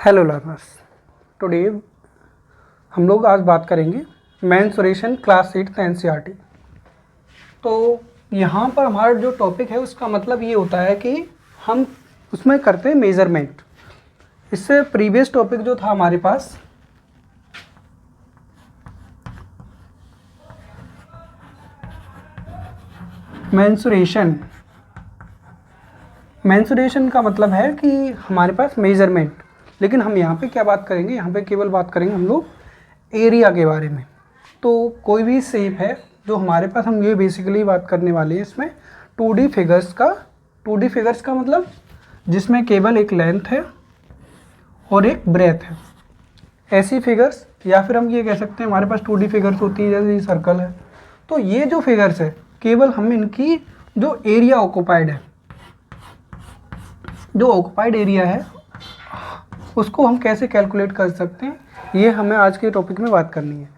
Hello learners, today हम लोग आज बात करेंगे मेंसुरेशन क्लास 8 एनसीईआरटी। तो यहाँ पर हमारा जो टॉपिक है उसका मतलब ये होता है कि हम उसमें करते हैं मेज़रमेंट। इससे प्रीवियस टॉपिक जो था हमारे पास मेंसुरेशन का मतलब है कि हमारे पास मेज़रमेंट, लेकिन हम यहाँ पे क्या बात करेंगे, यहाँ पे केवल बात करेंगे हम लोग एरिया के बारे में। तो कोई भी शेप है जो हमारे पास, हम ये बेसिकली बात करने वाले हैं इसमें 2D फिगर्स का। 2D फिगर्स का मतलब जिसमें केवल एक लेंथ है और एक ब्रेथ है, ऐसी फिगर्स। या फिर हम ये कह सकते हैं हमारे पास 2D फिगर्स होती है, जैसे ये सर्कल है। तो ये जो फिगर्स है केवल हम इनकी जो एरिया ऑक्युपाइड है, जो ऑक्युपाइड एरिया है उसको हम कैसे कैलकुलेट कर सकते हैं, ये हमें आज के टॉपिक में बात करनी है।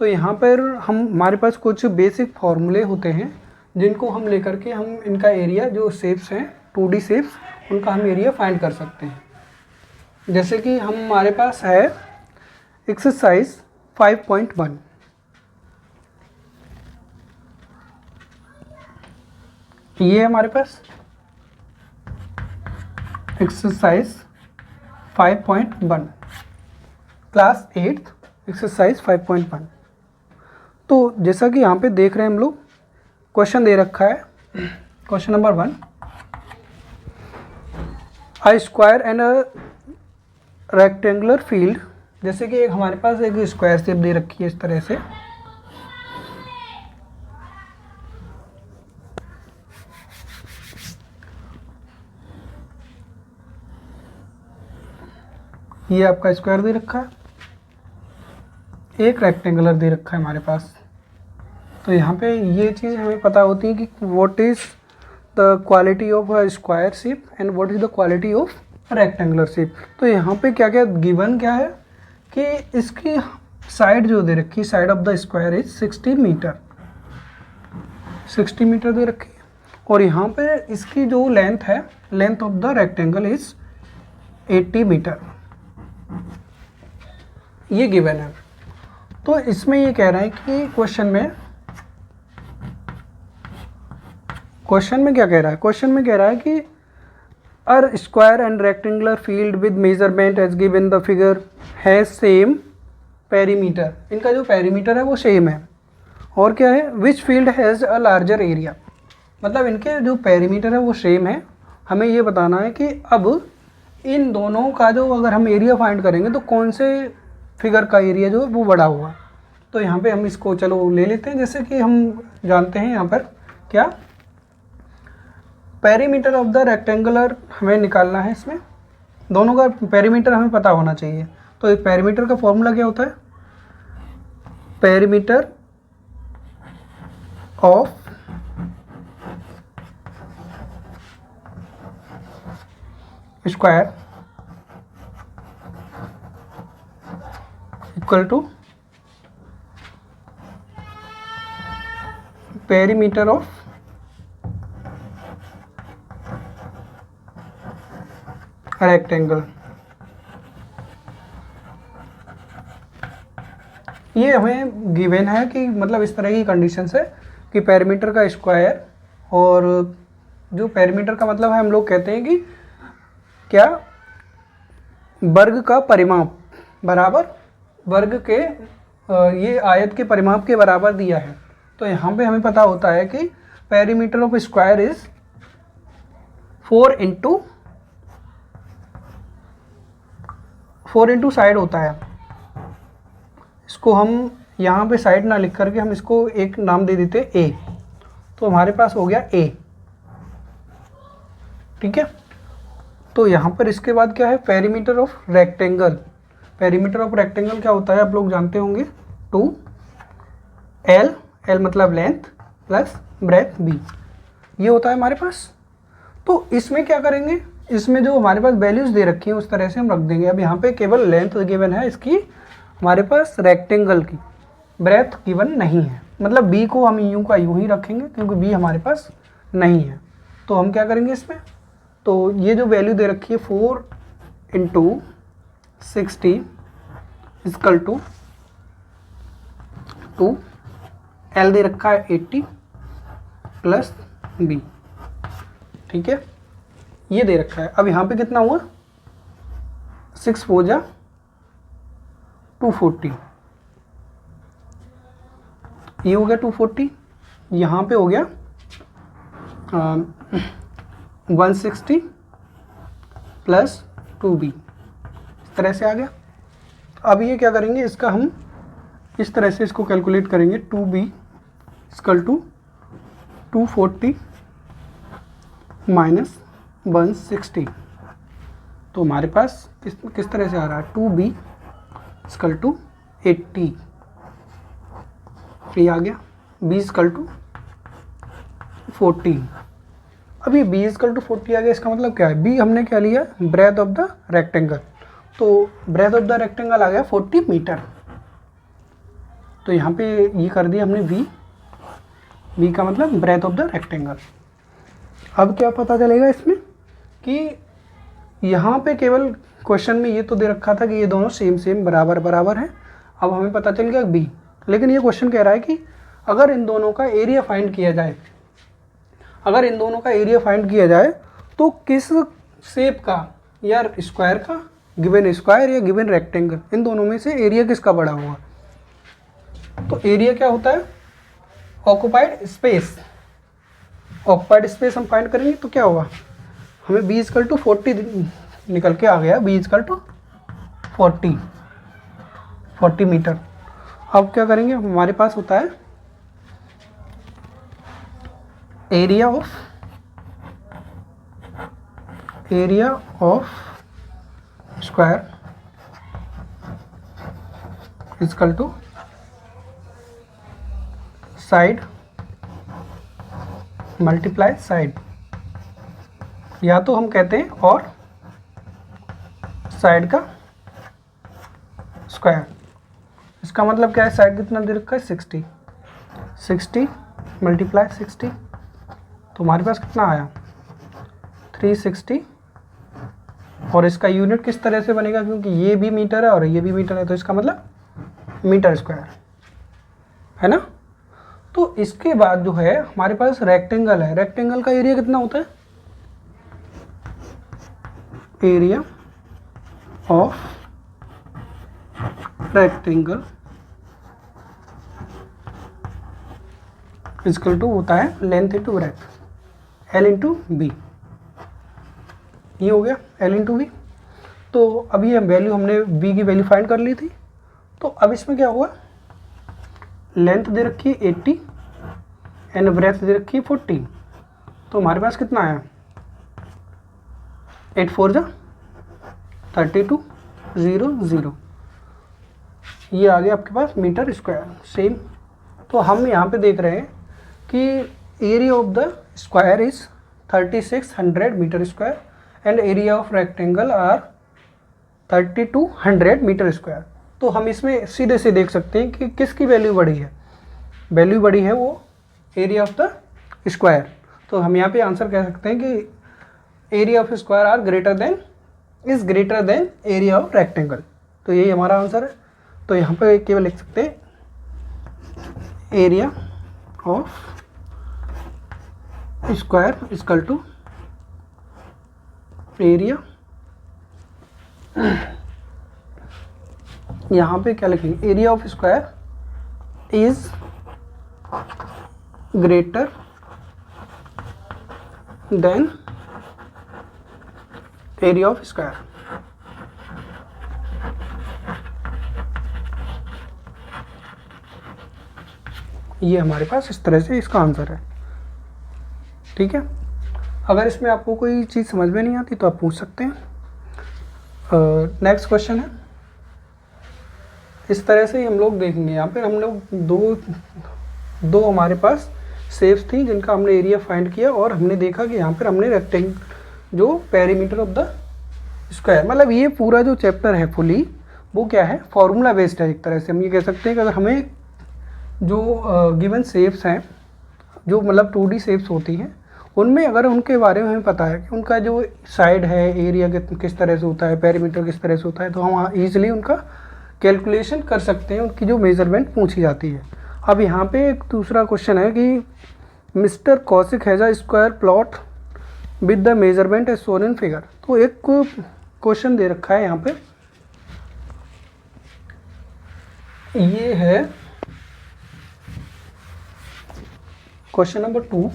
तो यहाँ पर हमारे पास कुछ बेसिक फॉर्मूले होते हैं जिनको हम लेकर के हम इनका एरिया, जो शेप्स हैं 2D शेप्स, उनका हम एरिया फाइंड कर सकते हैं। जैसे कि हमारे पास है एक्सरसाइज 5.1। ये हमारे पास एक्सरसाइज 5.1 क्लास 8 एक्सरसाइज 5.1। तो जैसा कि यहाँ पे देख रहे हैं हम लोग, क्वेश्चन दे रखा है। Question number 1, a square and a rectangular field. जैसे कि एक हमारे पास एक स्क्वायर शेप दे रखी है इस तरह से। ये आपका स्क्वायर दे रखा है, एक रेक्टेंगुलर दे रखा है हमारे पास। तो यहाँ पे ये चीज़ हमें पता होती है कि what is the quality of a square shape and what is the quality of rectangular shape. तो यहाँ पे क्या क्या गिवन क्या है कि इसकी साइड जो दे रखी है, side of the square is 60 metre, 60 metre दे रखी है। और यहाँ पे इसकी जो लेंथ है, length of the rectangle is 80 metre, ये गिवन है। तो इसमें ये कह रहा है कि क्वेश्चन में क्या कह रहा है, क्वेश्चन में कह रहा है कि a square and rectangular field with measurement as given the figure has same perimeter. इनका जो पेरीमीटर है वो सेम है। और क्या है, which field has a larger area. मतलब इनके जो पेरीमीटर है वो सेम है। हमें ये बताना है कि अब इन दोनों का जो अगर हम एरिया फाइंड करेंगे तो कौन से फिगर का एरिया जो है वो बड़ा हुआ। तो यहाँ पे हम इसको चलो ले लेते हैं। जैसे कि हम जानते हैं यहाँ पर क्या, पेरीमीटर ऑफ द रेक्टेंगुलर हमें निकालना है। इसमें दोनों का पेरीमीटर हमें पता होना चाहिए। तो एक पेरीमीटर का फॉर्मूला क्या होता है, perimeter of square equal to perimeter of rectangle. ये हमें गिवन है कि मतलब इस तरह की कंडीशंस है कि पेरीमीटर का स्क्वायर, और जो पेरीमीटर का मतलब है हम लोग कहते हैं कि क्या, वर्ग का परिमाप बराबर वर्ग के ये आयत के परिमाप के बराबर दिया है। तो यहाँ पे हमें पता होता है कि perimeter of square is 4 into side होता है। इसको हम यहाँ पे साइड ना लिख करके हम इसको एक नाम दे देते ए। तो हमारे पास हो गया ए, ठीक है। तो यहाँ पर इसके बाद क्या है, perimeter of rectangle. Perimeter of rectangle क्या होता है आप लोग जानते होंगे, 2L, L मतलब लेंथ प्लस ब्रेथ B, ये होता है हमारे पास। तो इसमें क्या करेंगे, इसमें जो हमारे पास वैल्यूज़ दे रखी हैं उस तरह से हम रख देंगे। अब यहाँ पे केवल लेंथ गिवन है इसकी, हमारे पास रेक्टेंगल की ब्रेथ गिवन नहीं है। मतलब B को हम यूँ का यूँ ही रखेंगे क्योंकि B हमारे पास नहीं है। तो हम क्या करेंगे इसमें, तो ये जो वैल्यू दे रखी है 4 इंटू 60 इक्वल टू 2, L दे रखा है 80 प्लस B, ठीक है, ये दे रखा है। अब यहाँ पे कितना हुआ, 6 4 जा 240, ये हो गया 240, यहाँ पे हो गया 160 प्लस 2B, इस तरह से आ गया। अब ये क्या करेंगे, इसका हम इस तरह से इसको कैलकुलेट करेंगे, 2B इक्वल टू 240 माइनस 160, तो हमारे पास किस तरह से आ रहा है, 2B इक्वल टू 80, ये आ गया, B इक्वल टू 40। अब ये B इक्वल टू 40 आ गया, इसका मतलब क्या है, B हमने क्या लिया, ब्रेथ ऑफ द रेक्टेंगल, तो ब्रेथ ऑफ द रेक्टेंगल आ गया 40 मीटर। तो यहाँ पे ये कर दिया हमने V का मतलब ब्रेथ ऑफ द रेक्टेंगल। अब क्या पता चलेगा इसमें कि यहाँ पे केवल क्वेश्चन में ये तो दे रखा था कि ये दोनों सेम बराबर बराबर हैं, अब हमें पता चल गया B, लेकिन ये क्वेश्चन कह रहा है कि अगर इन दोनों का एरिया फाइंड किया जाए, अगर इन दोनों का एरिया फाइंड किया जाए तो किस शेप का या स्क्वायर का, गिवन स्क्वायर या गिवन रेक्टेंगल, इन दोनों में से एरिया किसका बड़ा होगा। तो एरिया क्या होता है, ऑक्युपाइड स्पेस, ऑक्युपाइड स्पेस हम फाइंड करेंगे तो क्या होगा, हमें B इक्वल टू 40 निकल के आ गया, B इक्वल टू 40 मीटर। अब क्या करेंगे, हमारे पास होता है area of square equal to side multiply side, या तो हम कहते हैं और साइड का स्क्वायर। इसका मतलब क्या है, साइड कितना दे रखा है 60 मल्टीप्लाई 60, तो हमारे पास कितना आया 360, और इसका यूनिट किस तरह से बनेगा, क्योंकि ये भी मीटर है और ये भी मीटर है, तो इसका मतलब मीटर स्क्वायर है ना। तो इसके बाद जो है हमारे पास रेक्टेंगल है, रेक्टेंगल का एरिया कितना होता है, area of rectangle equal to होता है length into breadth, L into B, ये हो गया L इंटू बी। तो अभी ये वैल्यू हमने B की वैल्यू फाइंड कर ली थी, तो अब इसमें क्या हुआ, लेंथ दे रखी है 80 एंड ब्रेथ दे रखी है 40, तो हमारे पास कितना आया 8 4 जा 32 0 0, ये आ गया आपके पास मीटर स्क्वायर सेम। तो हम यहाँ पे देख रहे हैं कि area of the square is 3600 metre square and area of rectangle are 3200 metre square. तो हम इसमें सीधे से देख सकते हैं कि किसकी वैल्यू बड़ी है, वैल्यू बड़ी है वो एरिया ऑफ द स्क्वायर। तो हम यहाँ पे आंसर कह सकते हैं कि area of square are greater than area of rectangle, तो यही हमारा आंसर है। तो यहाँ पे केवल लिख सकते हैं area of square equal to area, यहाँ पे क्या लिखेंगे, area of square is greater than area of square. ये हमारे पास इस तरह से इसका आंसर है, ठीक है। अगर इसमें आपको कोई चीज़ समझ में नहीं आती तो आप पूछ सकते हैं। नेक्स्ट क्वेश्चन है, इस तरह से ही हम लोग देखेंगे। यहाँ पे हम लोग दो हमारे पास शेप्स थी जिनका हमने एरिया फाइंड किया, और हमने देखा कि यहाँ पर हमने रेक्टेंगल जो पेरीमीटर ऑफ द स्क्वायर, मतलब ये पूरा जो चैप्टर है फुली वो क्या है, फॉर्मूला बेस्ड है। एक तरह से हम ये कह सकते हैं कि अगर हमें जो गिवन शेप्स हैं, जो मतलब 2D शेप्स होती हैं, उनमें अगर उनके बारे में हमें पता है कि उनका जो साइड है एरिया किस तरह से होता है, पेरीमीटर किस तरह से होता है, तो हम ईजिली उनका कैलकुलेशन कर सकते हैं, उनकी जो मेज़रमेंट पूछी जाती है। अब यहाँ पे एक दूसरा क्वेश्चन है कि mister Kaushik has a square plot with the measurement as shown in figure. तो एक क्वेश्चन दे रखा है यहाँ पे, ये है क्वेश्चन नंबर 2।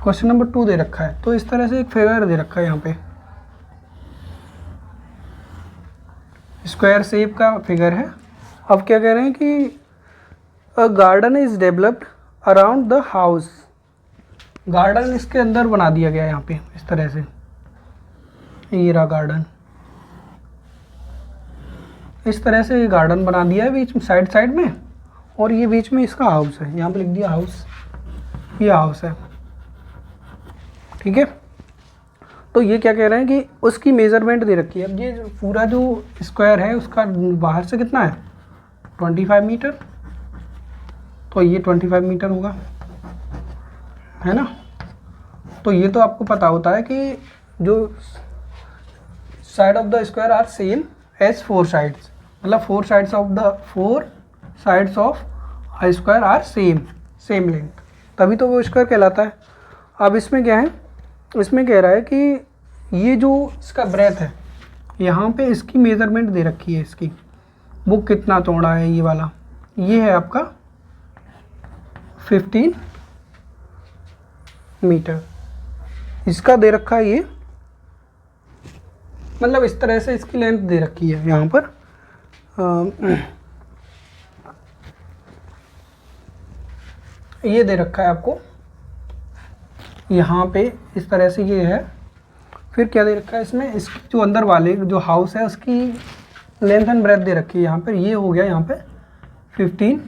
क्वेश्चन नंबर 2 दे रखा है, तो इस तरह से एक फिगर दे रखा है यहाँ पे, स्क्वायर शेप का फिगर है। अब क्या कह रहे हैं कि a garden is developed around the house. Garden इसके अंदर बना दिया गया है यहाँ पे इस तरह से, ये रहा गार्डन, इस तरह से ये गार्डन बना दिया है बीच में, साइड साइड में, और ये बीच में इसका हाउस है, यहाँ पे लिख दिया हाउस, ये हाउस है, ठीक है। तो ये क्या कह रहे हैं कि उसकी मेज़रमेंट दे रखी है। अब ये पूरा जो स्क्वायर है उसका बाहर से कितना है, 25 मीटर, तो ये 25 मीटर होगा, है ना। तो ये तो आपको पता होता है कि जो side of the square are same as 4 sides, मतलब 4 sides of a square are same length, तभी तो वो स्क्वायर कहलाता है। अब इसमें क्या है, इसमें कह रहा है कि ये जो इसका ब्रेथ है, यहाँ पे इसकी मेज़रमेंट दे रखी है, इसकी वो कितना चौड़ा है, ये वाला, ये है आपका 15 मीटर, इसका दे रखा है ये, मतलब इस तरह से इसकी लेंथ दे रखी है यहाँ पर। ये दे रखा है आपको यहाँ पे इस तरह से, ये है। फिर क्या दे रखा है इसमें, इसकी जो अंदर वाले जो हाउस है उसकी लेंथ एंड ब्रेथ दे रखी है यहाँ पर, ये हो गया यहाँ पे 15,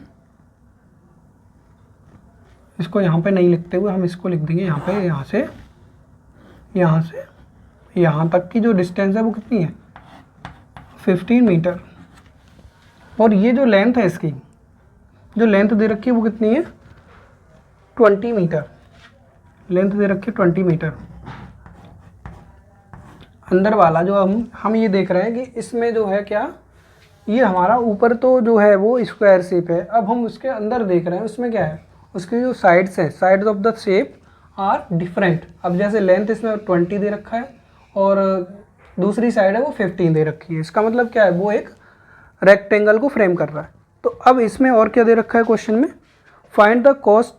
इसको यहाँ पे नहीं लिखते हुए हम इसको लिख देंगे यहाँ पे, यहाँ से यहाँ तक की जो डिस्टेंस है वो कितनी है, 15 मीटर। और ये जो लेंथ है, इसकी जो लेंथ दे रखी है वो कितनी है, 20 मीटर, लेंथ दे रखी है 20 मीटर। अंदर वाला जो हम ये देख रहे हैं कि इसमें जो है क्या, ये हमारा ऊपर तो जो है वो स्क्वायर शेप है, अब हम उसके अंदर देख रहे हैं उसमें क्या है, उसकी जो साइड्स हैं, sides of the shape are different. अब जैसे लेंथ इसमें 20 दे रखा है और दूसरी साइड है वो 15 दे रखी है, इसका मतलब क्या है, वो एक रेक्टेंगल को फ्रेम कर रहा है। तो अब इसमें और क्या दे रखा है क्वेश्चन में, find the cost,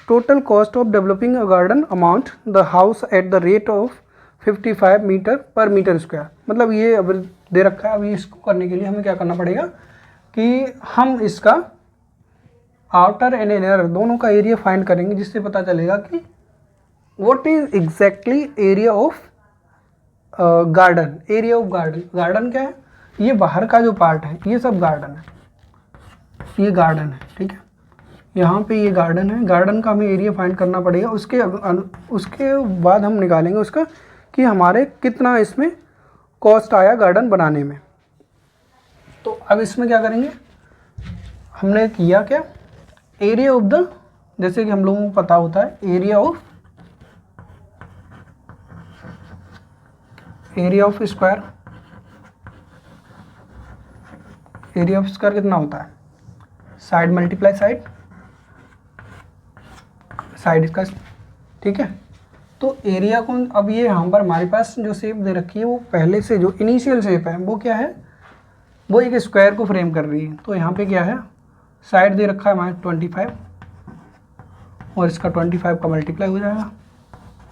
total cost of developing a garden amount the house at the rate of 55 metre per metre square. मतलब ये अब दे रखा है, अभी इसको करने के लिए हमें क्या करना पड़ेगा कि हम इसका आउटर एंड इनर दोनों का एरिया फाइंड करेंगे, जिससे पता चलेगा कि what is exactly area of garden. Area of garden, garden क्या है, ये बाहर का जो पार्ट है ये सब गार्डन है, ये गार्डन है, ठीक है, यहाँ पे ये गार्डन है, गार्डन का हमें एरिया फाइंड करना पड़ेगा। उसके बाद हम निकालेंगे उसका कि हमारे कितना इसमें कॉस्ट आया गार्डन बनाने में। तो अब इसमें क्या करेंगे, हमने किया क्या, एरिया ऑफ द, जैसे कि हम लोगों को पता होता है area of square, area of square कितना होता है, साइड मल्टीप्लाई साइड इसका, ठीक है। तो एरिया को अब ये यहाँ पर हमारे पास जो शेप दे रखी है वो पहले से जो इनिशियल शेप है वो क्या है, वो एक स्क्वायर को फ्रेम कर रही है। तो यहाँ पे क्या है, साइड दे रखा है हमारे 25 और इसका 25 का मल्टीप्लाई हो जाएगा,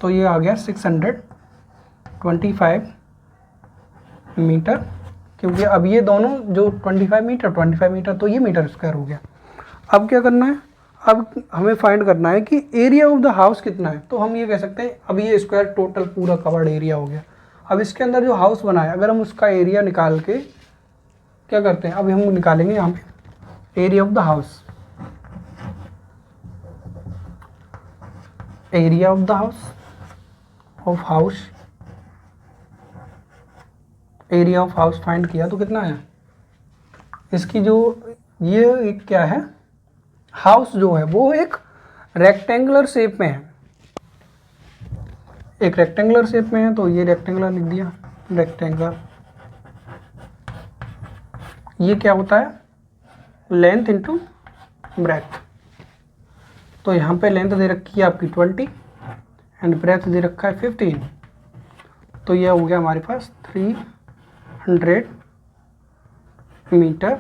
तो ये आ गया 625 मीटर, क्योंकि अब ये दोनों जो 25 मीटर तो ये मीटर स्क्वायर हो गया। अब क्या करना है, अब हमें फाइंड करना है कि एरिया ऑफ द हाउस कितना है। तो हम ये कह सकते हैं अब ये स्क्वायर टोटल पूरा कवर्ड एरिया हो गया। अब इसके अंदर जो हाउस बना है, अगर हम उसका एरिया निकाल के क्या करते हैं, अभी हम निकालेंगे यहाँ पे area of the house, area of the house area of house find किया तो कितना है, इसकी जो ये एक क्या है, हाउस जो है वो एक रेक्टेंगुलर शेप में है, एक रेक्टेंगुलर शेप में है तो ये रेक्टेंगुलर लिख दिया, रेक्टेंगुलर। ये क्या होता है, लेंथ इंटू ब्रेथ। तो यहाँ पे लेंथ दे रखी है आपकी 20 एंड ब्रेथ दे रखा है 15, तो यह हो गया हमारे पास 300 मीटर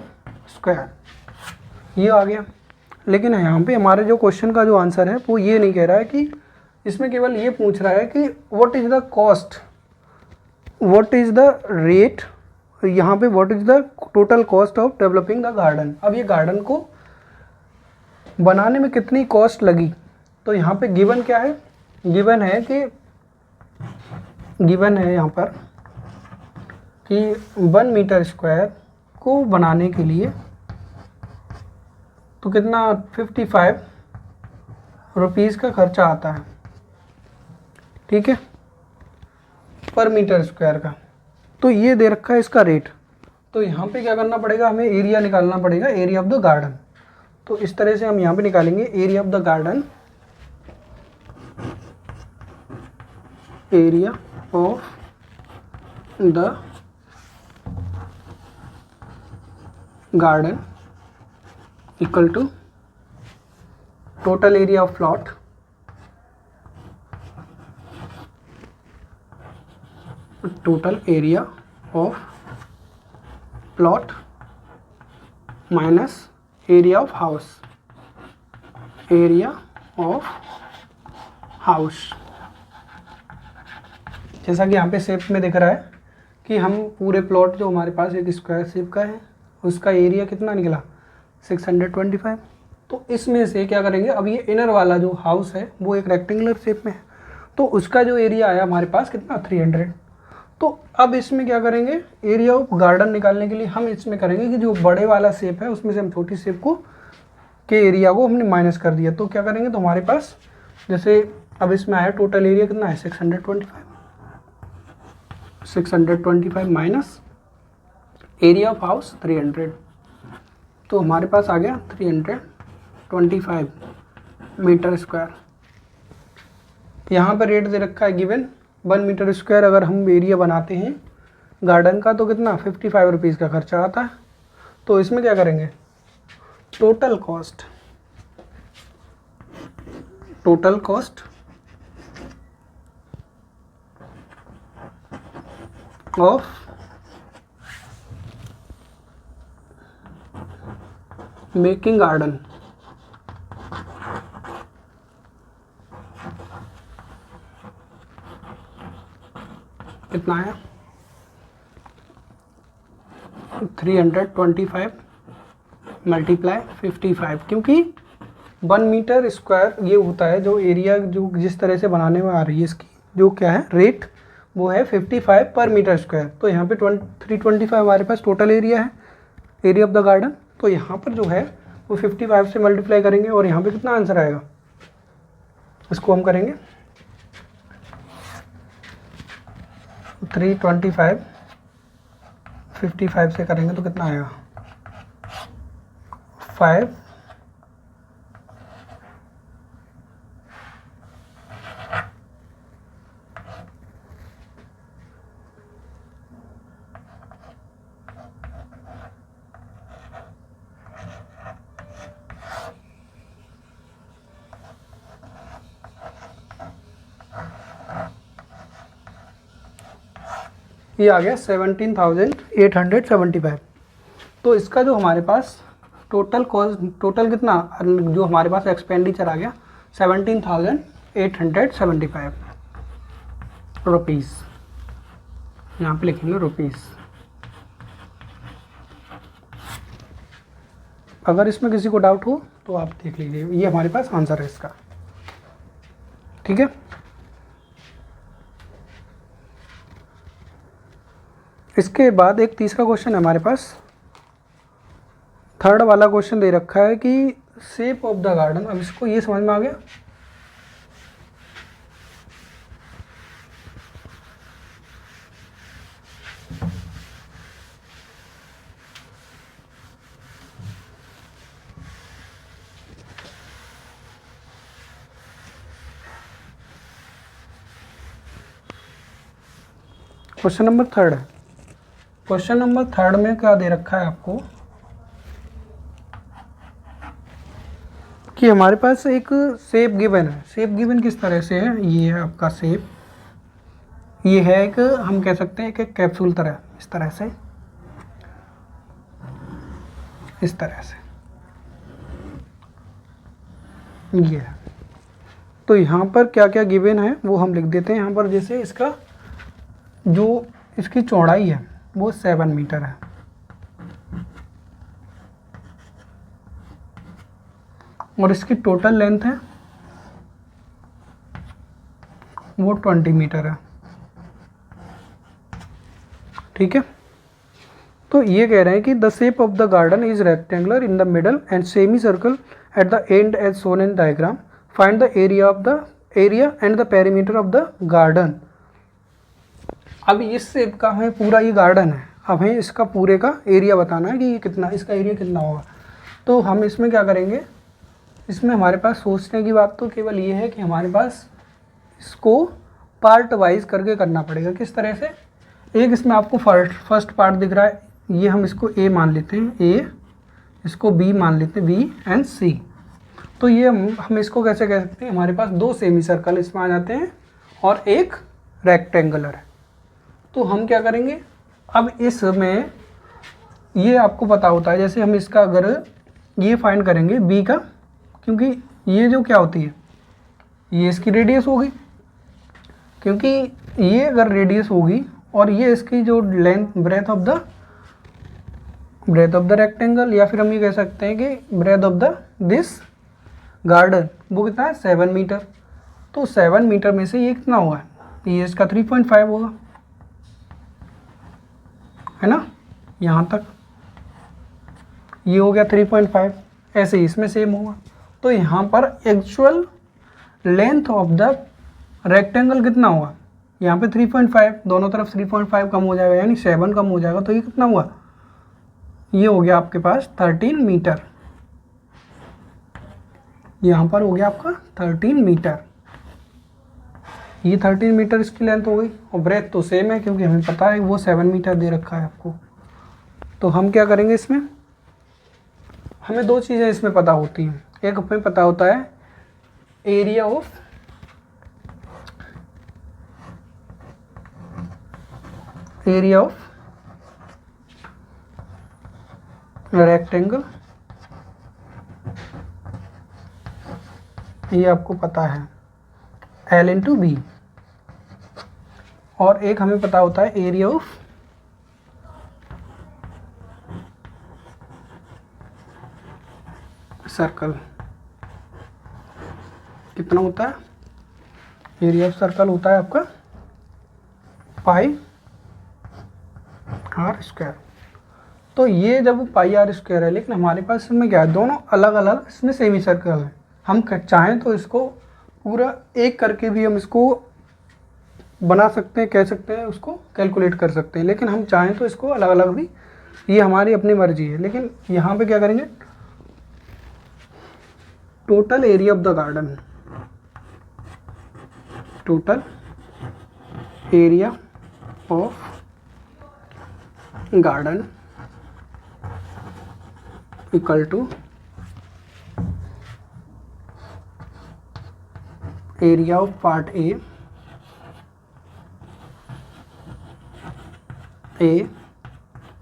स्क्वायर, ये आ गया। लेकिन यहाँ पे हमारे जो क्वेश्चन का जो आंसर है वो ये नहीं कह रहा है कि, इसमें केवल ये पूछ रहा है कि what is the cost, what is the rate, यहाँ पे what is the total cost of developing the garden. अब ये गार्डन को बनाने में कितनी कॉस्ट लगी, तो यहाँ पे गिवन क्या है, गिवन है कि, गिवन है यहाँ पर कि 1 मीटर स्क्वायर को बनाने के लिए तो कितना 55 रुपीज़ का खर्चा आता है, ठीक है, पर मीटर स्क्वायर का। तो ये दे रखा है इसका रेट। तो यहाँ पे क्या करना पड़ेगा, हमें एरिया निकालना पड़ेगा, एरिया ऑफ द गार्डन। तो इस तरह से हम यहाँ पे निकालेंगे area of the garden, area of the garden equal to total area of plot total area of plot minus area of house, area of house. जैसा कि यहाँ पे शेप में दिख रहा है कि हम पूरे प्लॉट जो हमारे पास एक स्क्वायर शेप का है उसका एरिया कितना निकला 625। तो इसमें से क्या करेंगे, अब ये इनर वाला जो हाउस है वो एक रेक्टेंगुलर शेप में है, तो उसका जो एरिया आया हमारे पास कितना 300। तो अब इसमें क्या करेंगे, एरिया ऑफ गार्डन निकालने के लिए हम इसमें करेंगे कि जो बड़े वाला शेप है उसमें से हम छोटी शेप को के एरिया को हमने माइनस कर दिया। तो क्या करेंगे, तो हमारे पास जैसे अब इसमें आया टोटल एरिया कितना है 625 माइनस एरिया ऑफ हाउस 300, तो हमारे पास आ गया 325 मीटर स्क्वायर। यहाँ पर रेट दे रखा है गिवन 1 मीटर स्क्वायर अगर हम एरिया बनाते हैं गार्डन का तो कितना 55 रुपीज़ का खर्चा आता है। तो इसमें क्या करेंगे, total cost of making garden कितना है 325 मल्टीप्लाई 55, क्योंकि 1 मीटर स्क्वायर ये होता है जो एरिया जो जिस तरह से बनाने में आ रही है इसकी जो क्या है रेट वो है 55 पर मीटर स्क्वायर। तो यहाँ पे 325 हमारे पास टोटल एरिया है, एरिया ऑफ द गार्डन। तो यहाँ पर जो है वो 55 से मल्टीप्लाई करेंगे और यहाँ पे कितना आंसर आएगा, इसको हम करेंगे 325 55 से करेंगे तो कितना आएगा 5 ये आ गया 17,875। तो इसका जो हमारे पास टोटल कॉस्ट टोटल कितना जो हमारे पास एक्सपेंडिचर आ गया 17,875 रुपीज़, यहाँ पे लिखेंगे रुपीज़। अगर इसमें किसी को डाउट हो तो आप देख लीजिए, ये हमारे पास आंसर है इसका, ठीक है। इसके बाद एक तीसरा क्वेश्चन है हमारे पास, थर्ड वाला क्वेश्चन दे रखा है कि शेप ऑफ द गार्डन। अब इसको ये समझ में आ गया, क्वेश्चन नंबर थर्ड है। क्वेश्चन नंबर थर्ड में क्या दे रखा है आपको कि हमारे पास एक शेप गिवन है। शेप गिवन किस तरह से है, ये है आपका शेप, ये है एक, हम कह सकते हैं कि कैप्सूल तरह, इस तरह से, इस तरह से ये है। तो यहाँ पर क्या क्या गिवन है वो हम लिख देते हैं यहाँ पर। जैसे इसका जो इसकी चौड़ाई है वो 7 मीटर है, और इसकी टोटल लेंथ है वो 20 मीटर है। ठीक है, तो ये कह रहे हैं कि the shape of the garden is rectangular in the middle and semi circle at the end as shown in diagram. Find the area and the perimeter of the garden. अब इस शेप का हमें पूरा ये गार्डन है, अब हमें इसका पूरे का एरिया बताना है कि ये कितना, इसका एरिया कितना होगा। तो हम इसमें क्या करेंगे, इसमें हमारे पास सोचने की बात तो केवल ये है कि हमारे पास इसको पार्ट वाइज करके करना पड़ेगा। किस तरह से, एक इसमें आपको फर्स्ट पार्ट दिख रहा है, ये हम इसको ए मान लेते हैं, ए, इसको बी मान लेते हैं, बी एंड सी। तो ये हम इसको कैसे कह सकते हैं, हमारे पास 2 सेमी सर्कल इसमें आ जाते हैं और एक रेक्टेंगुलर है। तो हम क्या करेंगे, अब इसमें ये आपको पता होता है, जैसे हम इसका अगर ये फाइंड करेंगे बी का, क्योंकि ये जो क्या होती है, ये इसकी रेडियस होगी, क्योंकि ये अगर रेडियस होगी और ये इसकी जो length breadth of the rectangle, या फिर हम ये कह सकते हैं कि breadth of the this garden, वो कितना है 7 मीटर। तो 7 मीटर में से ये कितना हुआ है, ये इसका 3.5 होगा, है ना, यहाँ तक ये हो गया 3.5। ऐसे ही इसमें सेम होगा। तो यहाँ पर actual length of the rectangle कितना हुआ, यहाँ पे 3.5, दोनों तरफ 3.5 कम हो जाएगा, यानी 7 कम हो जाएगा। तो ये कितना हुआ, ये हो गया आपके पास 13 मीटर। यहाँ पर हो गया आपका 13 मीटर, ये 13 मीटर इसकी लेंथ हो गई, और ब्रेथ तो सेम है क्योंकि हमें पता है वो 7 मीटर दे रखा है आपको। तो हम क्या करेंगे, इसमें हमें 2 चीज़ें इसमें पता होती हैं। एक हमें पता होता है एरिया ऑफ रेक्टेंगल, ये आपको पता है L इंटू बी, और एक हमें पता होता है एरिया ऑफ सर्कल। कितना होता है, एरिया ऑफ सर्कल होता है आपका पाई आर स्क्वायर। तो ये जब पाई आर स्क्वायर है, लेकिन हमारे पास इसमें क्या है, दोनों अलग अलग इसमें सेमी सर्कल है। हम चाहें तो इसको पूरा एक करके भी हम इसको बना सकते हैं, कह सकते हैं, उसको कैलकुलेट कर सकते हैं, लेकिन हम चाहें तो इसको अलग अलग भी, ये हमारी अपनी मर्जी है। लेकिन यहाँ पे क्या करेंगे, total area of the garden, total area of garden equal to area of part A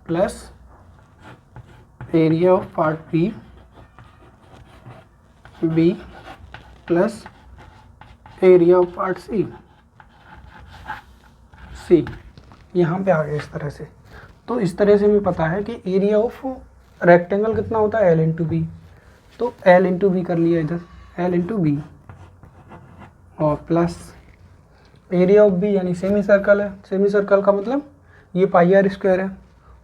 plus area of part B plus area of part C. यहाँ पे आ गया इस तरह से। तो इस तरह से हमें पता है कि एरिया ऑफ रेक्टेंगल कितना होता है, L इंटू बी। तो L इंटू बी कर लिया इधर, L इंटू बी, और प्लस एरिया ऑफ बी यानी सेमी सर्कल है, सेमी सर्कल का मतलब ये पाई आर स्क्वायर है।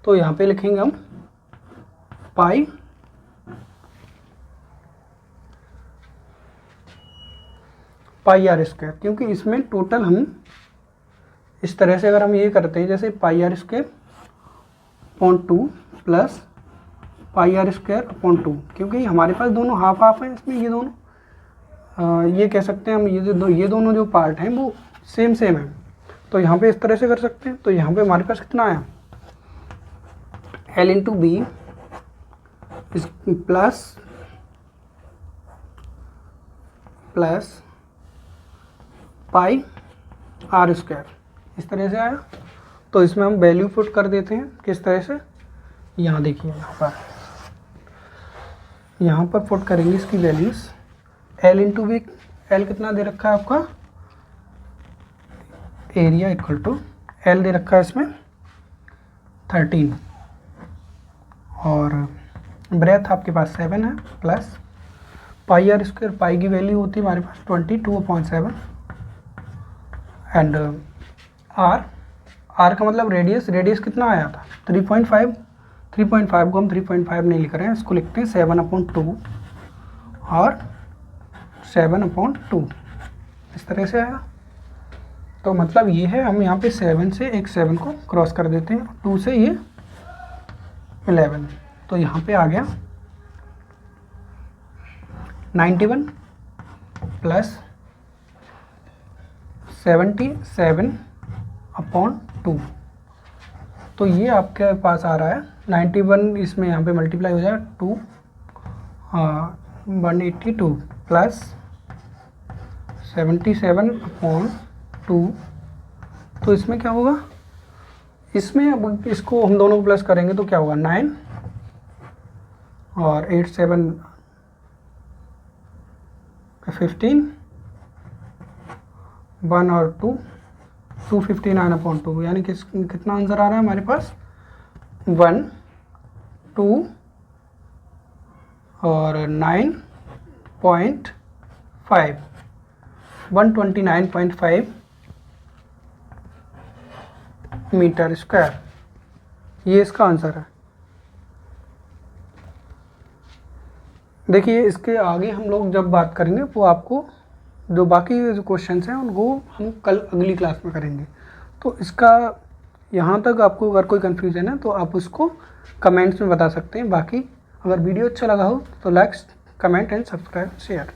तो यहाँ पे लिखेंगे हम पाई आर स्क्वायर, क्योंकि इसमें टोटल हम इस तरह से अगर हम ये करते हैं, जैसे pi are square upon 2 plus pi are square upon 2, क्योंकि हमारे पास दोनों हाफ हाफ हैं इसमें, ये दोनों ये कह सकते हैं हम, ये दोनों जो पार्ट हैं वो सेम है। तो यहाँ पे इस तरह से कर सकते हैं। तो यहाँ पे हमारे पास कितना आया, L into B plus pi are square, इस तरह से आया। तो इसमें हम वैल्यू पुट कर देते हैं, किस तरह से, यहाँ देखिए यहाँ पर पुट करेंगे इसकी values. L into B, L कितना दे रखा है आपका, एरिया इक्वल टू L दे रखा है इसमें 13 और ब्रेथ आपके पास 7 है, प्लस पाई आर स्क्वायर, पाई की वैल्यू होती है हमारे पास 22/7 एंड आर का मतलब रेडियस कितना आया था 3.5 को हम 3.5 नहीं लिख रहे हैं, इसको लिखते हैं 7/2 और 7/2 इस तरह से आया। तो मतलब ये है, हम यहाँ पे 7 से एक 7 को क्रॉस कर देते हैं, 2 से ये 11, तो यहाँ पे आ गया 91 प्लस 77/2, तो ये आपके पास आ रहा है 91, इसमें यहाँ पे मल्टीप्लाई हो जाएगा 2 182 प्लस 77/2, तो इसमें क्या होगा, इसमें अब इसको हम दोनों को प्लस करेंगे तो क्या होगा 9 और 8 7 15, 1 और 2 259/2, यानी कितना आंसर आ रहा है हमारे पास 1 2 और 9.5 129.5 मीटर स्क्वायर, ये इसका आंसर है। देखिए इसके आगे हम लोग जब बात करेंगे वो आपको जो बाकी जो क्वेश्चंस हैं उनको हम कल अगली क्लास में करेंगे। तो इसका यहाँ तक आपको अगर कोई कन्फ्यूज़न है तो आप उसको कमेंट्स में बता सकते हैं। बाकी अगर वीडियो अच्छा लगा हो तो like, comment and subscribe share.